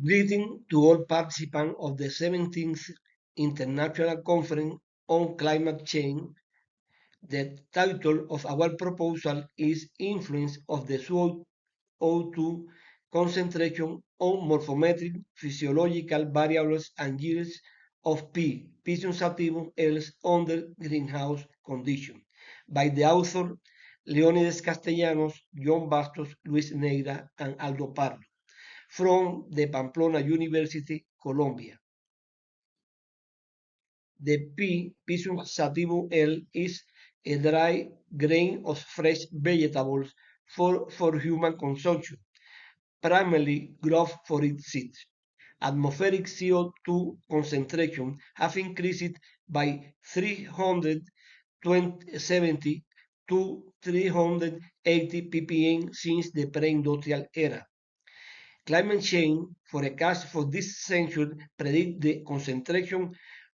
Greeting to all participants of the 17th International Conference on Climate Change. The title of our proposal is Influence of the CO2 Concentration on Morphometric Physiological Variables and Yields of Piscium sativum L under greenhouse conditions, by the author Leónidas Castellanos, John Bastos, Luis Neira, and Aldo Pardo, from the Pamplona University, Colombia. The Piscium sativum L is a dry grain of fresh vegetables for human consumption, primarily grown for its seeds. Atmospheric CO2 concentration have increased by 370 to 380 ppm since the pre-industrial era. Climate change forecasts for this century predict the concentration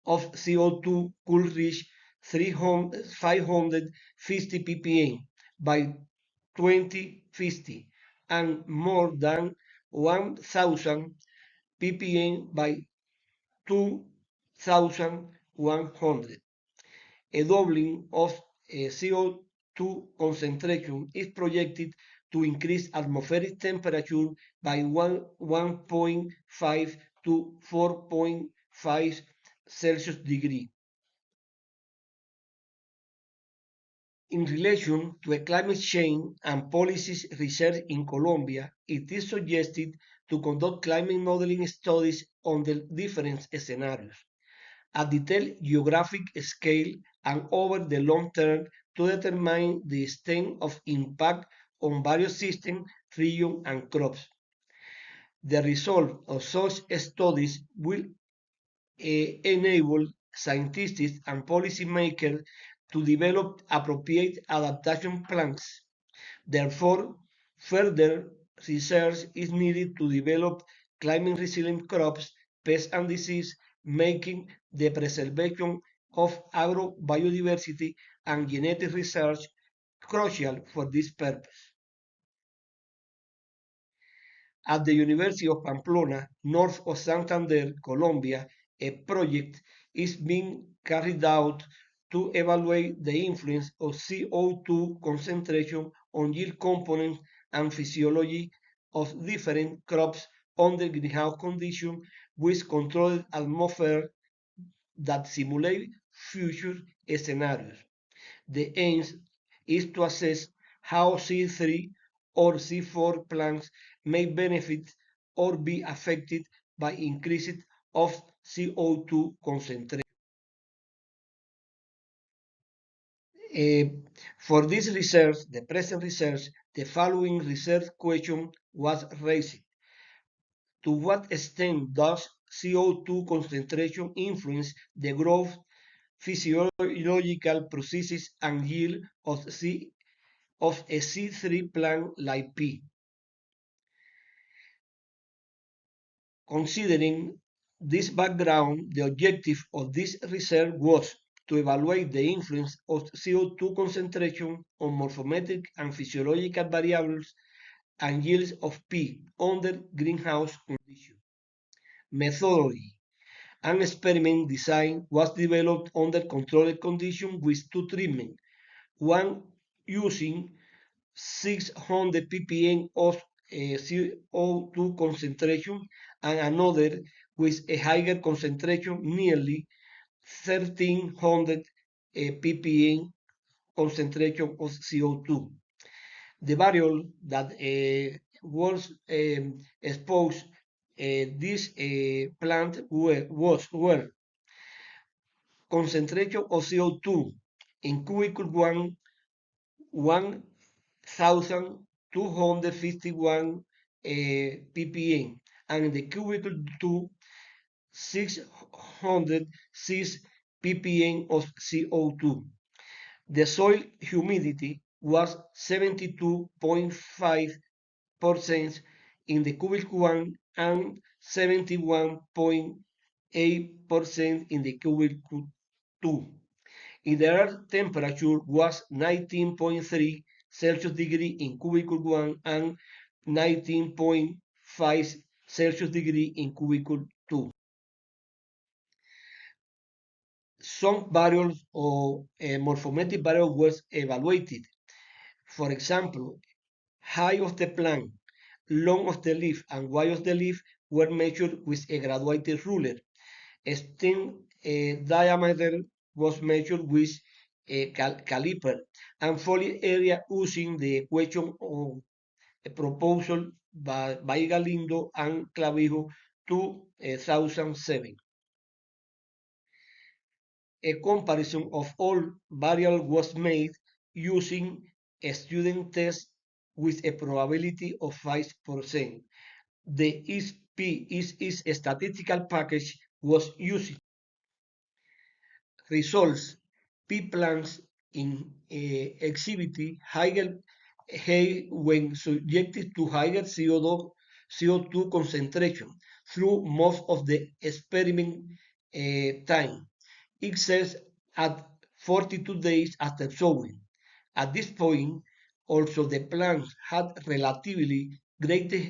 of CO2 could reach 550 ppm by 2050 and more than 1,000 ppm by 2100. A doubling of CO2 concentration is projected to increase atmospheric temperature by 1.5 to 4.5 Celsius degree. In relation to a climate change and policies research in Colombia, it is suggested to conduct climate modeling studies on the different scenarios, at detailed geographic scale and over the long term to determine the extent of impact on various systems, regions, and crops. The result of such studies will enable scientists and policymakers to develop appropriate adaptation plans. Therefore, further research is needed to develop climate resilient crops, pests and disease, making the preservation of agrobiodiversity and genetic research crucial for this purpose. At the University of Pamplona, north of Santander, Colombia, a project is being carried out to evaluate the influence of CO2 concentration on yield components and physiology of different crops under greenhouse conditions with controlled atmosphere that simulate future scenarios. The aim is to assess how C3 or C4 plants may benefit or be affected by increase of CO2 concentration. For this research, the present research, the following research question was raised. To what extent does CO2 concentration influence the growth, physiological processes, and yield of a C3 plant like P? Considering this background, the objective of this research was to evaluate the influence of CO2 concentration on morphometric and physiological variables and yields of P under greenhouse conditions. Methodology. An experiment design was developed under controlled conditions with two treatments, one using 600 ppm of CO2 concentration and another with a higher concentration, nearly 1300 ppm concentration of CO2. The variable that was exposed this plant were concentration of CO2 in cubicle 1,251 ppm, and in the cubicle 2, 606 ppm of CO2. The soil humidity was 72.5% in the cubicle 1 and 71.8% in the cubicle 2. In the earth temperature was 19.3 Celsius degree in cubicle 1 and 19.5 Celsius degree in cubicle 2. Some variables or morphometric variables were evaluated. For example, height of the plant, long of the leaf, and wide of the leaf were measured with a graduated ruler. Stem diameter was measured with a caliper, and foliage area using the equation of a proposal by Galindo and Clavijo 2007. A comparison of all variables was made using a student test with a probability of 5%. The is statistical package was used. Results: P plants in exhibit higher height when subjected to higher CO2 concentration through most of the experiment time. It says at 42 days after sowing. At this point, also the plants had relatively greater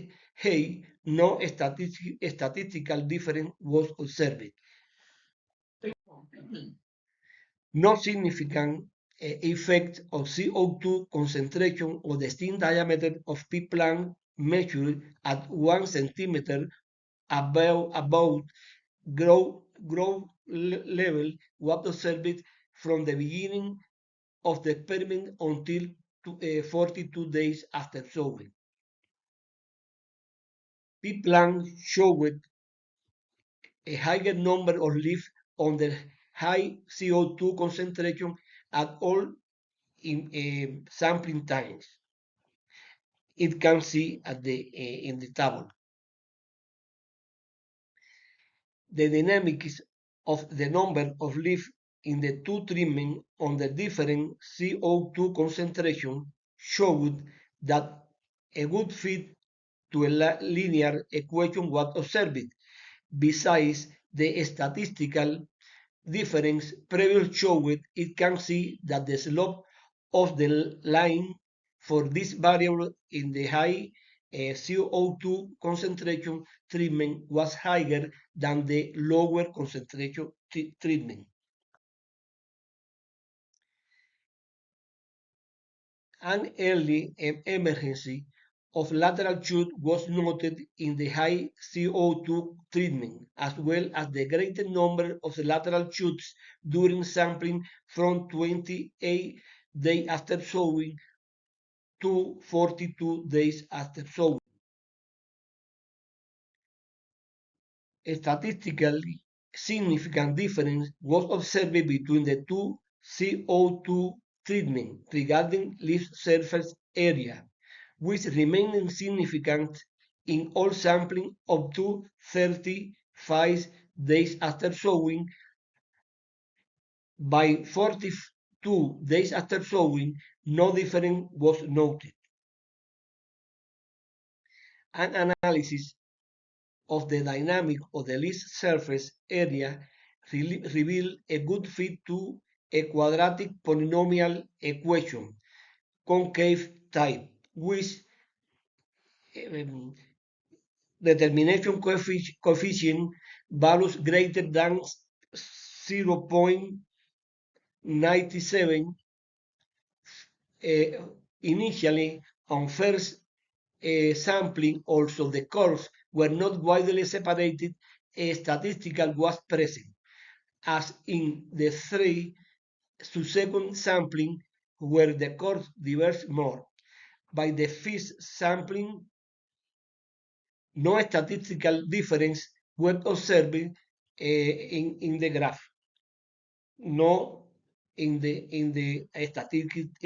height. No statistical difference was observed. No significant effect of CO2 concentration or the stem diameter of pea plant measured at 1 centimeter above growth level was observed from the beginning of the experiment until 42 days after sowing. Pea plant showed a higher number of leaves under high CO2 concentration at all in sampling times. It can see at the in the table. The dynamics of the number of leaves in the two treatments under different CO2 concentration showed that a good fit to a linear equation was observed. Besides the statistical difference previously showed, it can see that the slope of the line for this variable in the high CO2 concentration treatment was higher than the lower concentration treatment. An early emergency of lateral shoot was noted in the high CO2 treatment, as well as the greater number of lateral shoots during sampling from 28 days after sowing to 42 days after sowing. A statistically significant difference was observed between the two CO2 treatments regarding leaf surface area, which remained significant in all sampling up to 35 days after sowing. By 42 days after sowing, no difference was noted. An analysis of the dynamic of the leaf surface area revealed a good fit to a quadratic polynomial equation, concave type, with um, determination coefficient values greater than 0.97. Initially, on first sampling, also the curves were not widely separated. A statistical was present, as in the three subsequent sampling, where the curves diverged more. By the fifth sampling, no statistical difference was observed in the graph, no in the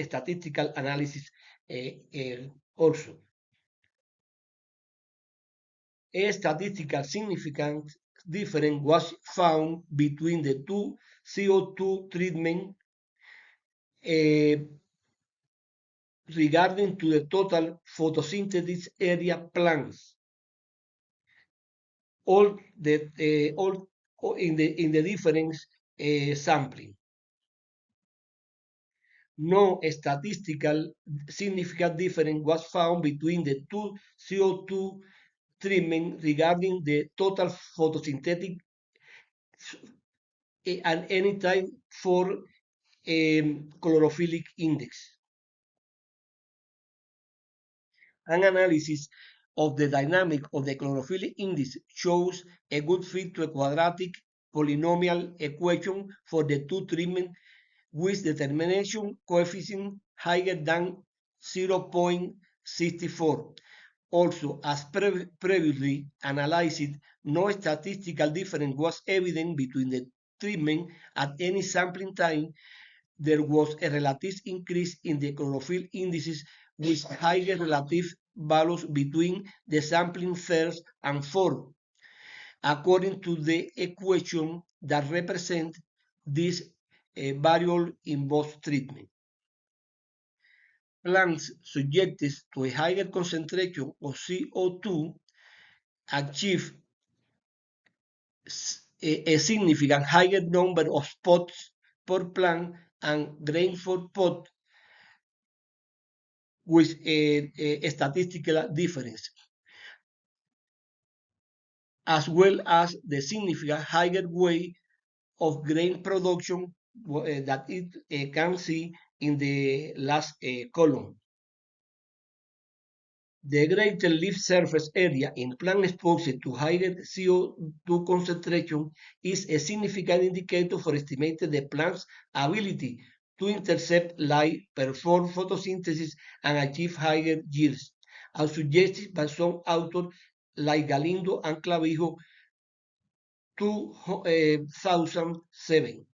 statistical analysis also. A statistical significant difference was found between the two CO2 treatments regarding to the total photosynthesis area plants. All in the different sampling. No statistical significant difference was found between the two CO2 treatment regarding the total photosynthetic and any time for chlorophyllic index. An analysis of the dynamic of the chlorophyll index shows a good fit to a quadratic polynomial equation for the two treatments with determination coefficient higher than 0.64. Also, as previously analyzed, no statistical difference was evident between the treatment at any sampling time. There was a relative increase in the chlorophyll indices with higher relative values between the sampling first and fourth, according to the equation that represents this variable in both treatments. Plants subjected to a higher concentration of CO2 achieve a significant higher number of spots per plant and grain for pot with a statistical difference, as well as the significant higher weight of grain production that it can see in the last column. The greater leaf surface area in plant exposed to higher CO2 concentration is a significant indicator for estimating the plant's ability to intercept light, perform photosynthesis, and achieve higher yields, as suggested by some authors like Galindo and Clavijo 2007.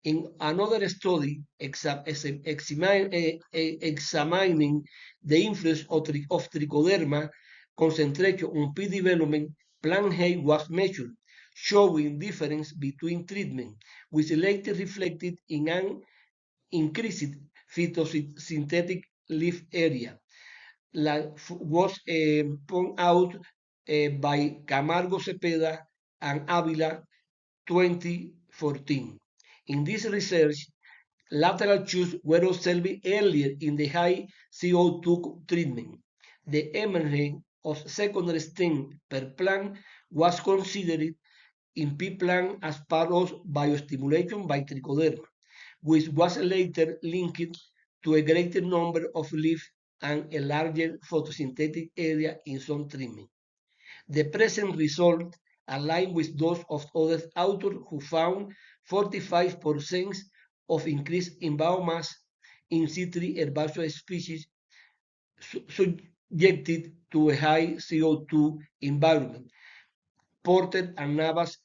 In another study examining the influence of trichoderma concentration on pea development, plant height was measured, showing difference between treatment, which later reflected in an increased photosynthetic leaf area, like was pointed out by Camargo Cepeda and Avila 2014. In this research, lateral shoots were observed earlier in the high CO2 treatment. The emergence of secondary stem per plant was considered in pea plant as part of biostimulation by trichoderma, which was later linked to a greater number of leaves and a larger photosynthetic area in some treatment. The present result align with those of other authors who found 45% of increase in biomass in C3 herbaceous species subjected to a high CO2 environment. Porter and Navas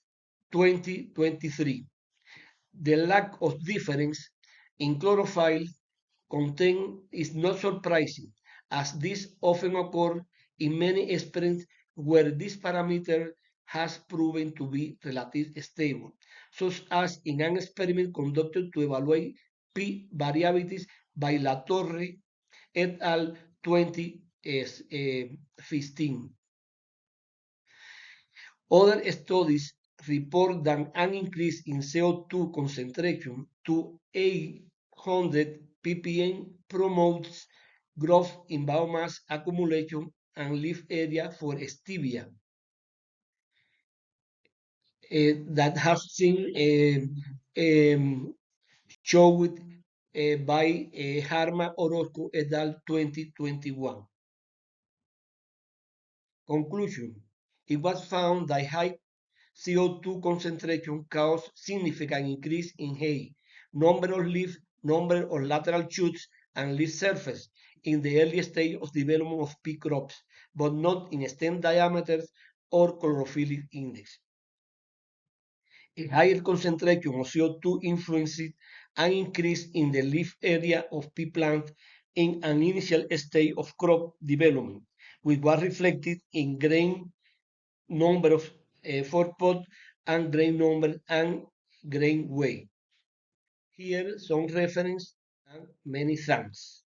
2023. The lack of difference in chlorophyll content is not surprising, as this often occurs in many experiments where this parameter has proven to be relatively stable, such as in an experiment conducted to evaluate P variabilities by La Torre et al. 2015. Other studies report that an increase in CO2 concentration to 800 ppm promotes growth in biomass accumulation and leaf area for stevia. That has been showed by Harma Orozco et al. 2021. Conclusion. It was found that high CO2 concentration caused significant increase in height, number of leaves, number of lateral shoots, and leaf surface in the early stage of development of pea crops, but not in stem diameters or chlorophyll index. A higher concentration of CO2 influenced an increase in the leaf area of pea plant in an initial stage of crop development, which was reflected in grain number of forepot and grain number and grain weight. Here some reference and many thanks.